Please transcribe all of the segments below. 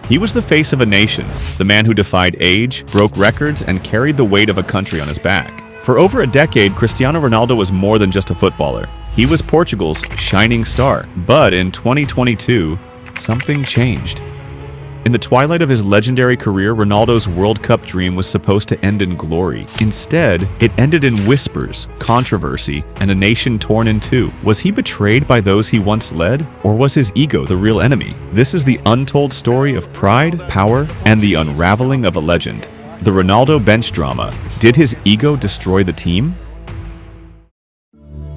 He was the face of a nation, the man who defied age, broke records, and carried the weight of a country on his back. For over a decade, Cristiano Ronaldo was more than just a footballer. He was Portugal's shining star. But in 2022, something changed. In the twilight of his legendary career, Ronaldo's World Cup dream was supposed to end in glory. Instead, it ended in whispers, controversy, and a nation torn in two. Was he betrayed by those he once led? Or was his ego the real enemy? This is the untold story of pride, power, and the unraveling of a legend. The Ronaldo bench drama. Did his ego destroy the team?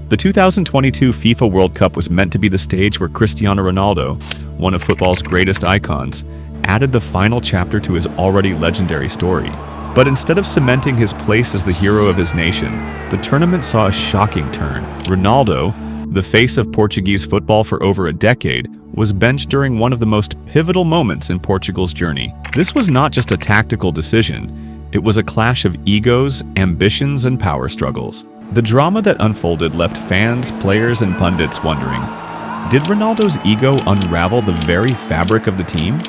The 2022 FIFA World Cup was meant to be the stage where Cristiano Ronaldo, one of football's greatest icons, added the final chapter to his already legendary story. But instead of cementing his place as the hero of his nation, the tournament saw a shocking turn. Ronaldo, the face of Portuguese football for over a decade, was benched during one of the most pivotal moments in Portugal's journey. This was not just a tactical decision, it was a clash of egos, ambitions, and power struggles. The drama that unfolded left fans, players, and pundits wondering, did Ronaldo's ego unravel the very fabric of the team?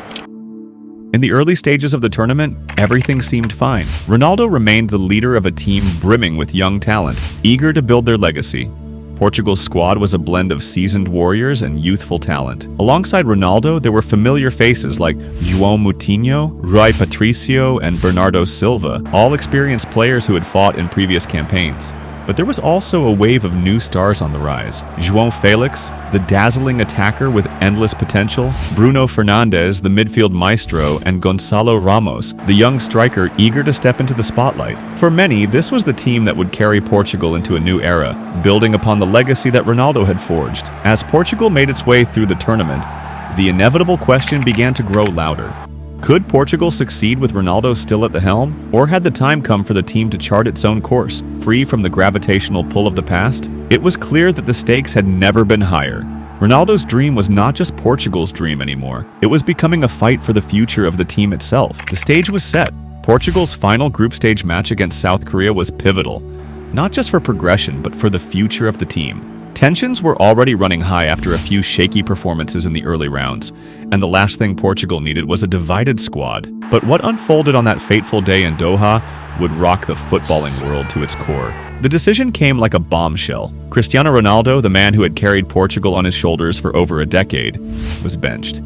In the early stages of the tournament, everything seemed fine. Ronaldo remained the leader of a team brimming with young talent, eager to build their legacy. Portugal's squad was a blend of seasoned warriors and youthful talent. Alongside Ronaldo, there were familiar faces like João Moutinho, Rui Patricio, and Bernardo Silva, all experienced players who had fought in previous campaigns. But there was also a wave of new stars on the rise. João Felix, the dazzling attacker with endless potential, Bruno Fernandes, the midfield maestro, and Gonçalo Ramos, the young striker eager to step into the spotlight. For many, this was the team that would carry Portugal into a new era, building upon the legacy that Ronaldo had forged. As Portugal made its way through the tournament, the inevitable question began to grow louder. Could Portugal succeed with Ronaldo still at the helm? Or had the time come for the team to chart its own course, free from the gravitational pull of the past? It was clear that the stakes had never been higher. Ronaldo's dream was not just Portugal's dream anymore. It was becoming a fight for the future of the team itself. The stage was set. Portugal's final group stage match against South Korea was pivotal, not just for progression, but for the future of the team. Tensions were already running high after a few shaky performances in the early rounds, and the last thing Portugal needed was a divided squad. But what unfolded on that fateful day in Doha would rock the footballing world to its core. The decision came like a bombshell. Cristiano Ronaldo, the man who had carried Portugal on his shoulders for over a decade, was benched.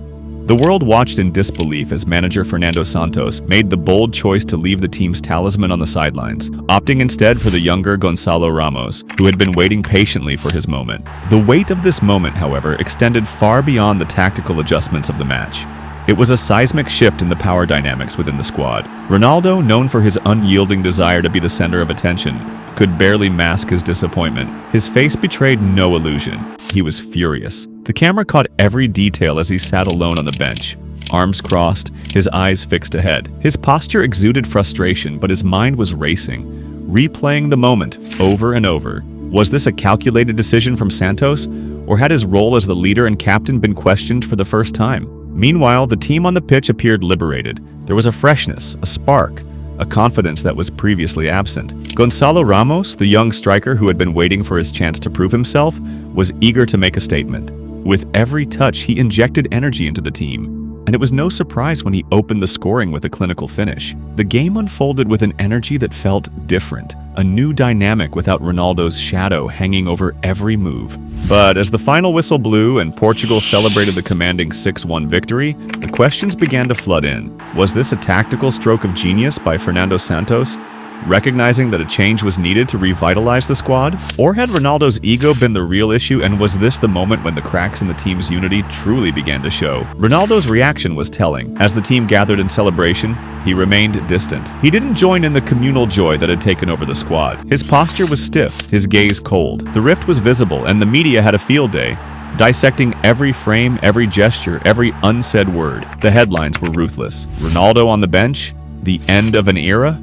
The world watched in disbelief as manager Fernando Santos made the bold choice to leave the team's talisman on the sidelines, opting instead for the younger Gonçalo Ramos, who had been waiting patiently for his moment. The weight of this moment, however, extended far beyond the tactical adjustments of the match. It was a seismic shift in the power dynamics within the squad. Ronaldo, known for his unyielding desire to be the center of attention, could barely mask his disappointment. His face betrayed no illusion. He was furious. The camera caught every detail as he sat alone on the bench, arms crossed, his eyes fixed ahead. His posture exuded frustration, but his mind was racing, replaying the moment over and over. Was this a calculated decision from Santos, or had his role as the leader and captain been questioned for the first time? Meanwhile, the team on the pitch appeared liberated. There was a freshness, a spark, a confidence that was previously absent. Gonçalo Ramos, the young striker who had been waiting for his chance to prove himself, was eager to make a statement. With every touch, he injected energy into the team, and it was no surprise when he opened the scoring with a clinical finish. The game unfolded with an energy that felt different, a new dynamic without Ronaldo's shadow hanging over every move. But as the final whistle blew and Portugal celebrated the commanding 6-1 victory, the questions began to flood in. Was this a tactical stroke of genius by Fernando Santos, recognizing that a change was needed to revitalize the squad? Or had Ronaldo's ego been the real issue, and was this the moment when the cracks in the team's unity truly began to show? Ronaldo's reaction was telling. As the team gathered in celebration, he remained distant. He didn't join in the communal joy that had taken over the squad. His posture was stiff, his gaze cold. The rift was visible, and the media had a field day, dissecting every frame, every gesture, every unsaid word. The headlines were ruthless. Ronaldo on the bench? The end of an era?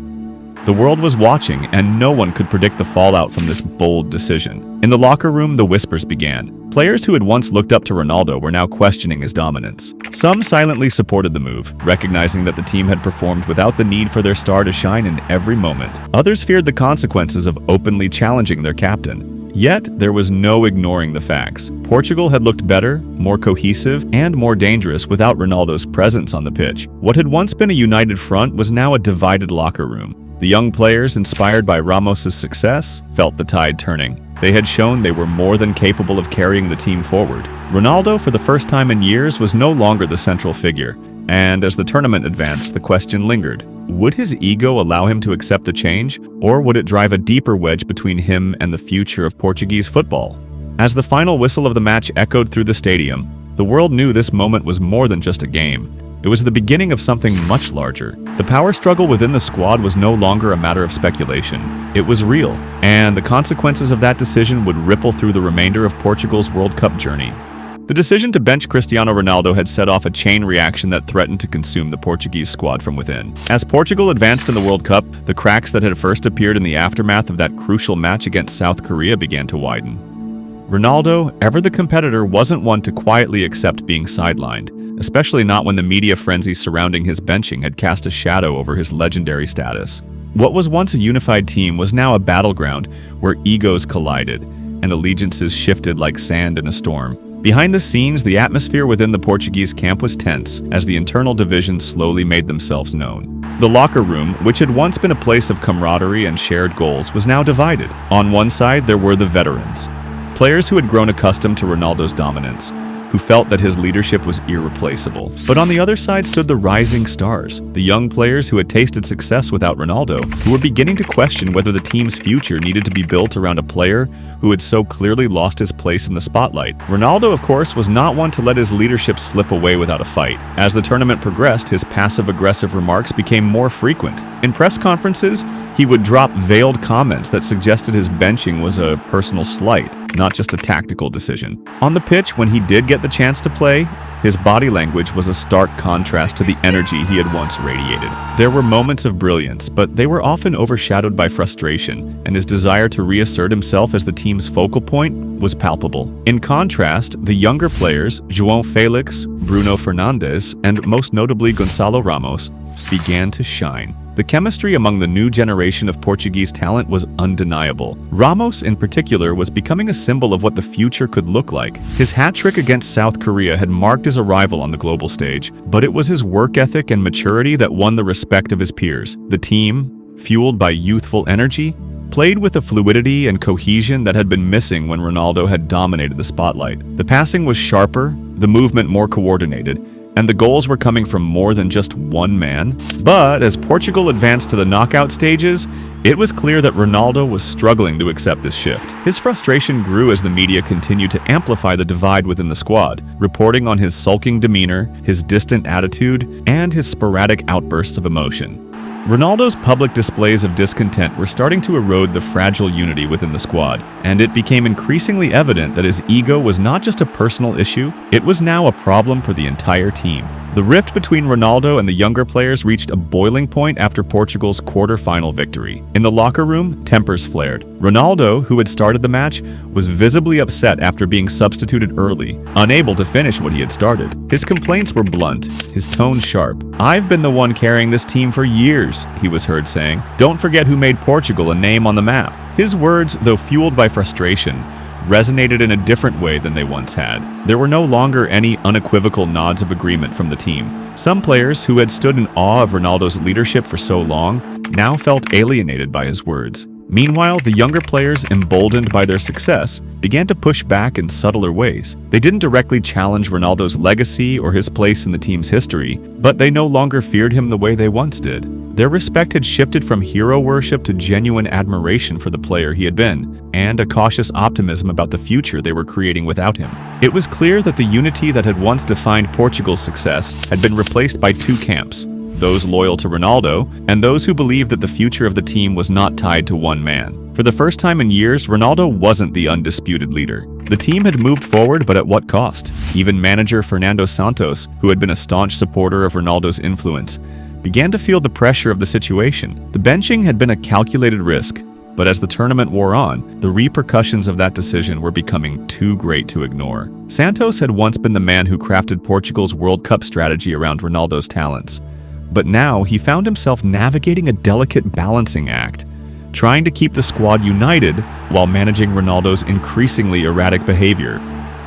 The world was watching, and no one could predict the fallout from this bold decision. In the locker room, the whispers began. Players who had once looked up to Ronaldo were now questioning his dominance. Some silently supported the move, recognizing that the team had performed without the need for their star to shine in every moment. Others feared the consequences of openly challenging their captain. Yet, there was no ignoring the facts. Portugal had looked better, more cohesive, and more dangerous without Ronaldo's presence on the pitch. What had once been a united front was now a divided locker room. The young players, inspired by Ramos's success, felt the tide turning. They had shown they were more than capable of carrying the team forward. Ronaldo, for the first time in years, was no longer the central figure. And as the tournament advanced, the question lingered. Would his ego allow him to accept the change, or would it drive a deeper wedge between him and the future of Portuguese football? As the final whistle of the match echoed through the stadium, the world knew this moment was more than just a game. It was the beginning of something much larger. The power struggle within the squad was no longer a matter of speculation. It was real, and the consequences of that decision would ripple through the remainder of Portugal's World Cup journey. The decision to bench Cristiano Ronaldo had set off a chain reaction that threatened to consume the Portuguese squad from within. As Portugal advanced in the World Cup, the cracks that had first appeared in the aftermath of that crucial match against South Korea began to widen. Ronaldo, ever the competitor, wasn't one to quietly accept being sidelined, especially not when the media frenzy surrounding his benching had cast a shadow over his legendary status. What was once a unified team was now a battleground where egos collided and allegiances shifted like sand in a storm. Behind the scenes, the atmosphere within the Portuguese camp was tense as the internal divisions slowly made themselves known. The locker room, which had once been a place of camaraderie and shared goals, was now divided. On one side, there were the veterans, players who had grown accustomed to Ronaldo's dominance, who felt that his leadership was irreplaceable. But on the other side stood the rising stars, the young players who had tasted success without Ronaldo, who were beginning to question whether the team's future needed to be built around a player who had so clearly lost his place in the spotlight. Ronaldo, of course, was not one to let his leadership slip away without a fight. As the tournament progressed, his passive-aggressive remarks became more frequent. In press conferences, he would drop veiled comments that suggested his benching was a personal slight, not just a tactical decision. On the pitch, when he did get the chance to play, his body language was a stark contrast to the energy he had once radiated. There were moments of brilliance, but they were often overshadowed by frustration, and his desire to reassert himself as the team's focal point was palpable. In contrast, the younger players, João Felix, Bruno Fernandes, and most notably Gonçalo Ramos, began to shine. The chemistry among the new generation of Portuguese talent was undeniable. Ramos, in particular, was becoming a symbol of what the future could look like. His hat-trick against South Korea had marked his arrival on the global stage, but it was his work ethic and maturity that won the respect of his peers. The team, fueled by youthful energy, played with a fluidity and cohesion that had been missing when Ronaldo had dominated the spotlight. The passing was sharper, the movement more coordinated, and the goals were coming from more than just one man. But as Portugal advanced to the knockout stages, it was clear that Ronaldo was struggling to accept this shift. His frustration grew as the media continued to amplify the divide within the squad, reporting on his sulking demeanor, his distant attitude, and his sporadic outbursts of emotion. Ronaldo's public displays of discontent were starting to erode the fragile unity within the squad, and it became increasingly evident that his ego was not just a personal issue, it was now a problem for the entire team. The rift between Ronaldo and the younger players reached a boiling point after Portugal's quarter-final victory. In the locker room, tempers flared. Ronaldo, who had started the match, was visibly upset after being substituted early, unable to finish what he had started. His complaints were blunt, his tone sharp. "I've been the one carrying this team for years," he was heard saying. "Don't forget who made Portugal a name on the map." His words, though fueled by frustration, resonated in a different way than they once had. There were no longer any unequivocal nods of agreement from the team. Some players who had stood in awe of Ronaldo's leadership for so long now felt alienated by his words. Meanwhile, the younger players, emboldened by their success, began to push back in subtler ways. They didn't directly challenge Ronaldo's legacy or his place in the team's history, but they no longer feared him the way they once did. Their respect had shifted from hero worship to genuine admiration for the player he had been, and a cautious optimism about the future they were creating without him. It was clear that the unity that had once defined Portugal's success had been replaced by two camps: those loyal to Ronaldo, and those who believed that the future of the team was not tied to one man. For the first time in years, Ronaldo wasn't the undisputed leader. The team had moved forward, but at what cost? Even manager Fernando Santos, who had been a staunch supporter of Ronaldo's influence, began to feel the pressure of the situation. The benching had been a calculated risk, but as the tournament wore on, the repercussions of that decision were becoming too great to ignore. Santos had once been the man who crafted Portugal's World Cup strategy around Ronaldo's talents. But now he found himself navigating a delicate balancing act, trying to keep the squad united while managing Ronaldo's increasingly erratic behavior.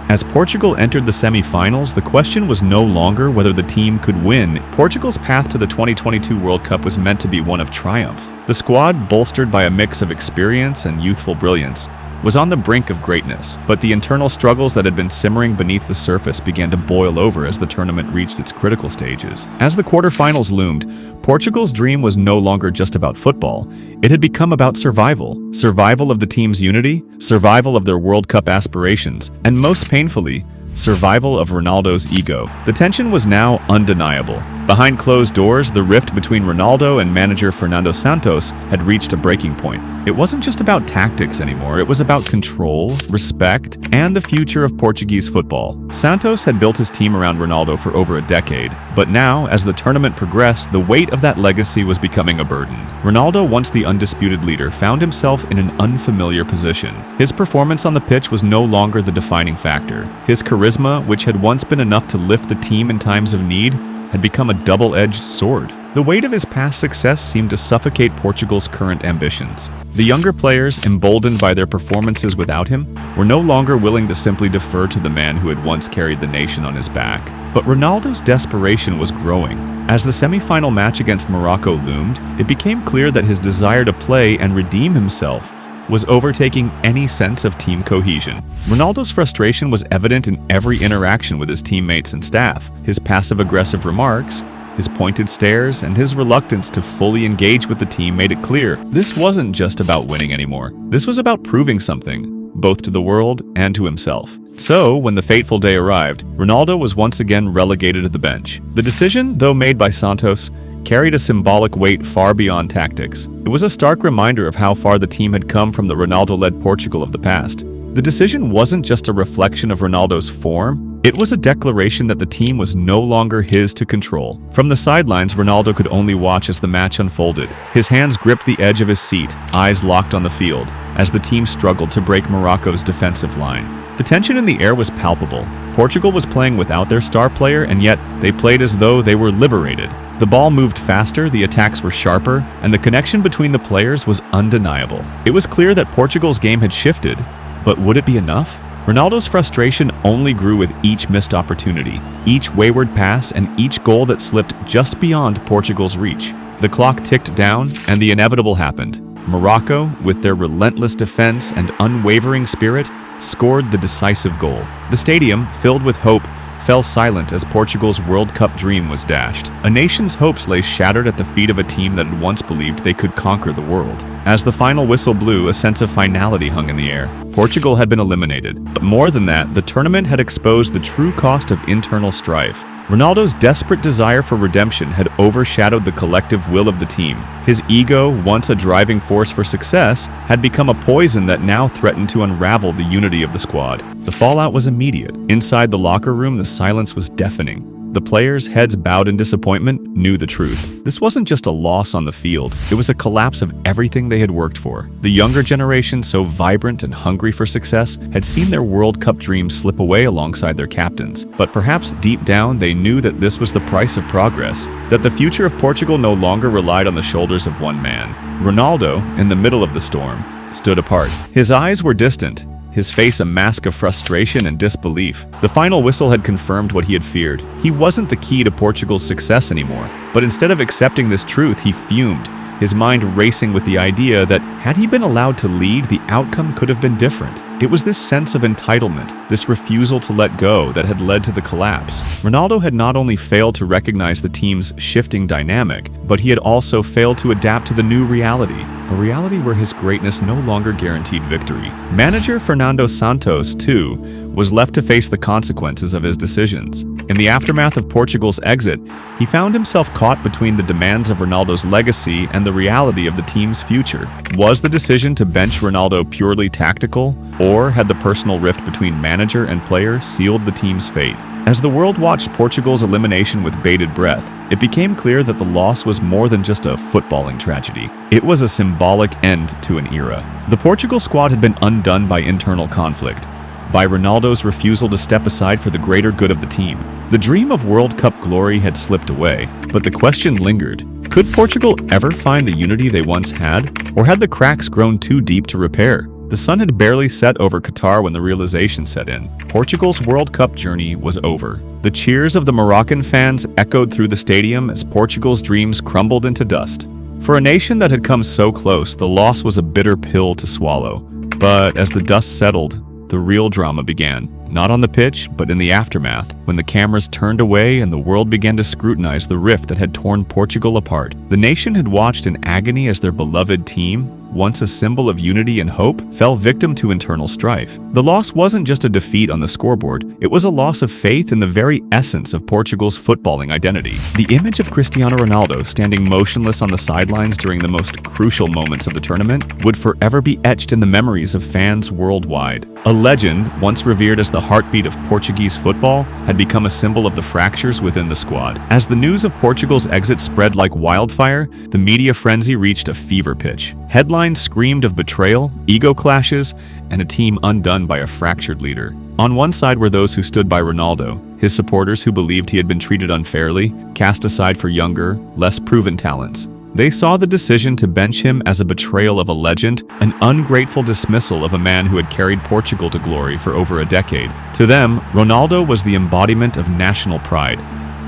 As Portugal entered the semi-finals, the question was no longer whether the team could win. Portugal's path to the 2022 World Cup was meant to be one of triumph. The squad, bolstered by a mix of experience and youthful brilliance, was on the brink of greatness, but the internal struggles that had been simmering beneath the surface began to boil over as the tournament reached its critical stages. As the quarterfinals loomed, Portugal's dream was no longer just about football. It had become about survival. Survival of the team's unity, survival of their World Cup aspirations, and most painfully, survival of Ronaldo's ego. The tension was now undeniable. Behind closed doors, the rift between Ronaldo and manager Fernando Santos had reached a breaking point. It wasn't just about tactics anymore, it was about control, respect, and the future of Portuguese football. Santos had built his team around Ronaldo for over a decade, but now, as the tournament progressed, the weight of that legacy was becoming a burden. Ronaldo, once the undisputed leader, found himself in an unfamiliar position. His performance on the pitch was no longer the defining factor. His charisma, which had once been enough to lift the team in times of need, had become a double-edged sword. The weight of his past success seemed to suffocate Portugal's current ambitions. The younger players, emboldened by their performances without him, were no longer willing to simply defer to the man who had once carried the nation on his back. But Ronaldo's desperation was growing. As the semi-final match against Morocco loomed, it became clear that his desire to play and redeem himself was overtaking any sense of team cohesion. Ronaldo's frustration was evident in every interaction with his teammates and staff. His passive-aggressive remarks, his pointed stares, and his reluctance to fully engage with the team made it clear this wasn't just about winning anymore. This was about proving something, both to the world and to himself. So, when the fateful day arrived, Ronaldo was once again relegated to the bench. The decision, though made by Santos, carried a symbolic weight far beyond tactics. It was a stark reminder of how far the team had come from the Ronaldo-led Portugal of the past. The decision wasn't just a reflection of Ronaldo's form, it was a declaration that the team was no longer his to control. From the sidelines, Ronaldo could only watch as the match unfolded. His hands gripped the edge of his seat, eyes locked on the field, as the team struggled to break Morocco's defensive line. The tension in the air was palpable. Portugal was playing without their star player, and yet they played as though they were liberated. The ball moved faster, the attacks were sharper, and the connection between the players was undeniable. It was clear that Portugal's game had shifted, but would it be enough? Ronaldo's frustration only grew with each missed opportunity, each wayward pass, and each goal that slipped just beyond Portugal's reach. The clock ticked down, and the inevitable happened. Morocco, with their relentless defense and unwavering spirit, scored the decisive goal. The stadium, filled with hope, fell silent as Portugal's World Cup dream was dashed. A nation's hopes lay shattered at the feet of a team that had once believed they could conquer the world. As the final whistle blew, a sense of finality hung in the air. Portugal had been eliminated, but more than that, the tournament had exposed the true cost of internal strife. Ronaldo's desperate desire for redemption had overshadowed the collective will of the team. His ego, once a driving force for success, had become a poison that now threatened to unravel the unity of the squad. The fallout was immediate. Inside the locker room, the silence was deafening. The players, heads bowed in disappointment, knew the truth. This wasn't just a loss on the field, it was a collapse of everything they had worked for. The younger generation, so vibrant and hungry for success, had seen their World Cup dreams slip away alongside their captains. But perhaps deep down they knew that this was the price of progress, that the future of Portugal no longer relied on the shoulders of one man. Ronaldo, in the middle of the storm, stood apart. His eyes were distant, his face a mask of frustration and disbelief. The final whistle had confirmed what he had feared. He wasn't the key to Portugal's success anymore. But instead of accepting this truth, he fumed, his mind racing with the idea that had he been allowed to lead, the outcome could have been different. It was this sense of entitlement, this refusal to let go, that had led to the collapse. Ronaldo had not only failed to recognize the team's shifting dynamic, but he had also failed to adapt to the new reality, a reality where his greatness no longer guaranteed victory. Manager Fernando Santos, too, was left to face the consequences of his decisions. In the aftermath of Portugal's exit, he found himself caught between the demands of Ronaldo's legacy and the reality of the team's future. Was the decision to bench Ronaldo purely tactical, or had the personal rift between manager and player sealed the team's fate? As the world watched Portugal's elimination with bated breath, it became clear that the loss was more than just a footballing tragedy. It was a symbolic end to an era. The Portugal squad had been undone by internal conflict, by Ronaldo's refusal to step aside for the greater good of the team. The dream of World Cup glory had slipped away, but the question lingered. Could Portugal ever find the unity they once had, or had the cracks grown too deep to repair? The sun had barely set over Qatar when the realization set in. Portugal's World Cup journey was over. The cheers of the Moroccan fans echoed through the stadium as Portugal's dreams crumbled into dust. For a nation that had come so close, the loss was a bitter pill to swallow. But as the dust settled, the real drama began. Not on the pitch, but in the aftermath, when the cameras turned away and the world began to scrutinize the rift that had torn Portugal apart. The nation had watched in agony as their beloved team, once a symbol of unity and hope, fell victim to internal strife. The loss wasn't just a defeat on the scoreboard, it was a loss of faith in the very essence of Portugal's footballing identity. The image of Cristiano Ronaldo standing motionless on the sidelines during the most crucial moments of the tournament would forever be etched in the memories of fans worldwide. A legend, once revered as the heartbeat of Portuguese football, had become a symbol of the fractures within the squad. As the news of Portugal's exit spread like wildfire, the media frenzy reached a fever pitch. Headlines screamed of betrayal, ego clashes, and a team undone by a fractured leader. On one side were those who stood by Ronaldo, his supporters who believed he had been treated unfairly, cast aside for younger, less proven talents. They saw the decision to bench him as a betrayal of a legend, an ungrateful dismissal of a man who had carried Portugal to glory for over a decade. To them, Ronaldo was the embodiment of national pride,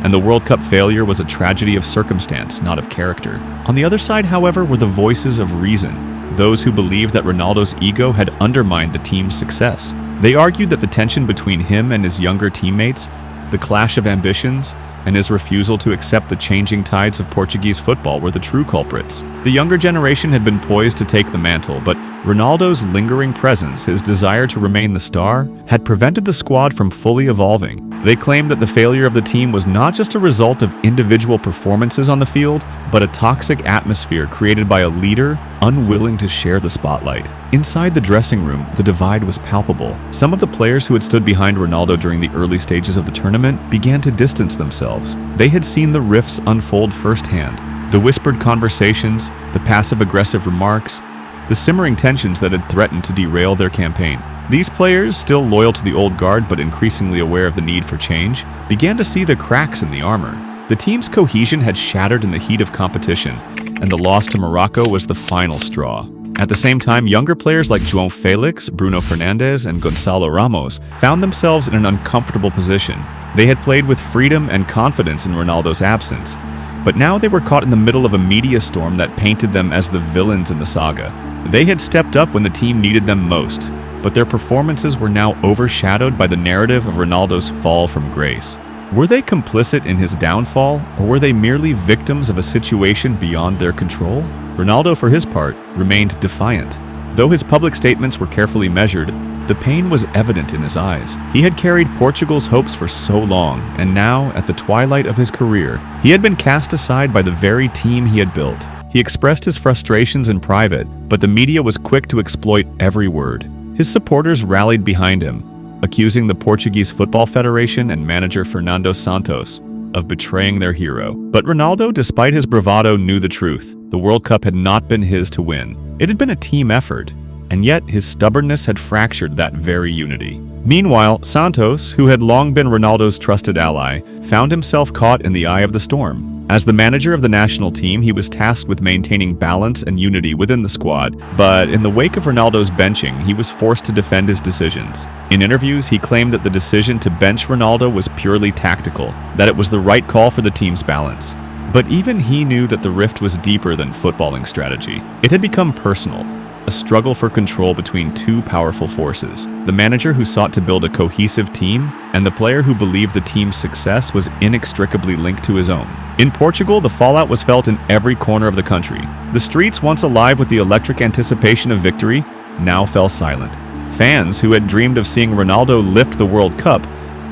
and the World Cup failure was a tragedy of circumstance, not of character. On the other side, however, were the voices of reason, those who believed that Ronaldo's ego had undermined the team's success. They argued that the tension between him and his younger teammates, the clash of ambitions, and his refusal to accept the changing tides of Portuguese football were the true culprits. The younger generation had been poised to take the mantle, but Ronaldo's lingering presence, his desire to remain the star, had prevented the squad from fully evolving. They claimed that the failure of the team was not just a result of individual performances on the field, but a toxic atmosphere created by a leader unwilling to share the spotlight. Inside the dressing room, the divide was palpable. Some of the players who had stood behind Ronaldo during the early stages of the tournament began to distance themselves. They had seen the rifts unfold firsthand. The whispered conversations, the passive-aggressive remarks, the simmering tensions that had threatened to derail their campaign. These players, still loyal to the old guard but increasingly aware of the need for change, began to see the cracks in the armor. The team's cohesion had shattered in the heat of competition, and the loss to Morocco was the final straw. At the same time, younger players like João Felix, Bruno Fernandes, and Gonçalo Ramos found themselves in an uncomfortable position. They had played with freedom and confidence in Ronaldo's absence, but now they were caught in the middle of a media storm that painted them as the villains in the saga. They had stepped up when the team needed them most, but their performances were now overshadowed by the narrative of Ronaldo's fall from grace. Were they complicit in his downfall, or were they merely victims of a situation beyond their control? Ronaldo, for his part, remained defiant. Though his public statements were carefully measured, the pain was evident in his eyes. He had carried Portugal's hopes for so long, and now, at the twilight of his career, he had been cast aside by the very team he had built. He expressed his frustrations in private, but the media was quick to exploit every word. His supporters rallied behind him, accusing the Portuguese Football Federation and manager Fernando Santos of betraying their hero. But Ronaldo, despite his bravado, knew the truth. The World Cup had not been his to win. It had been a team effort, and yet his stubbornness had fractured that very unity. Meanwhile, Santos, who had long been Ronaldo's trusted ally, found himself caught in the eye of the storm. As the manager of the national team, he was tasked with maintaining balance and unity within the squad, but in the wake of Ronaldo's benching, he was forced to defend his decisions. In interviews, he claimed that the decision to bench Ronaldo was purely tactical, that it was the right call for the team's balance. But even he knew that the rift was deeper than footballing strategy. It had become personal, a struggle for control between two powerful forces: the manager who sought to build a cohesive team, and the player who believed the team's success was inextricably linked to his own. In Portugal, the fallout was felt in every corner of the country. The streets, once alive with the electric anticipation of victory, now fell silent. Fans who had dreamed of seeing Ronaldo lift the World Cup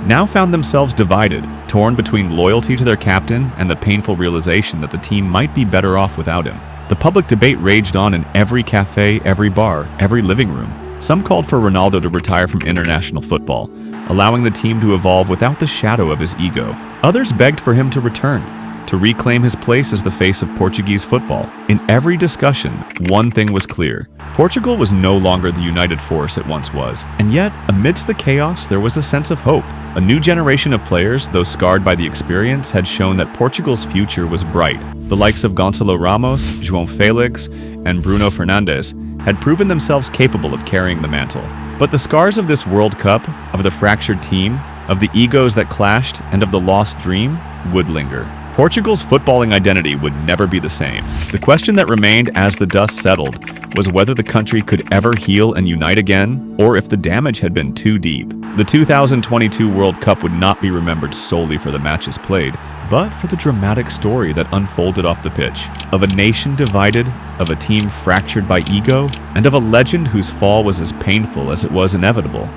now found themselves divided, torn between loyalty to their captain and the painful realization that the team might be better off without him. The public debate raged on in every cafe, every bar, every living room. Some called for Ronaldo to retire from international football, allowing the team to evolve without the shadow of his ego. Others begged for him to return, to reclaim his place as the face of Portuguese football. In every discussion, one thing was clear. Portugal was no longer the united force it once was, and yet, amidst the chaos, there was a sense of hope. A new generation of players, though scarred by the experience, had shown that Portugal's future was bright. The likes of Gonçalo Ramos, João Felix, and Bruno Fernandes had proven themselves capable of carrying the mantle. But the scars of this World Cup, of the fractured team, of the egos that clashed, and of the lost dream would linger. Portugal's footballing identity would never be the same. The question that remained as the dust settled was whether the country could ever heal and unite again, or if the damage had been too deep. The 2022 World Cup would not be remembered solely for the matches played, but for the dramatic story that unfolded off the pitch, of a nation divided, of a team fractured by ego, and of a legend whose fall was as painful as it was inevitable.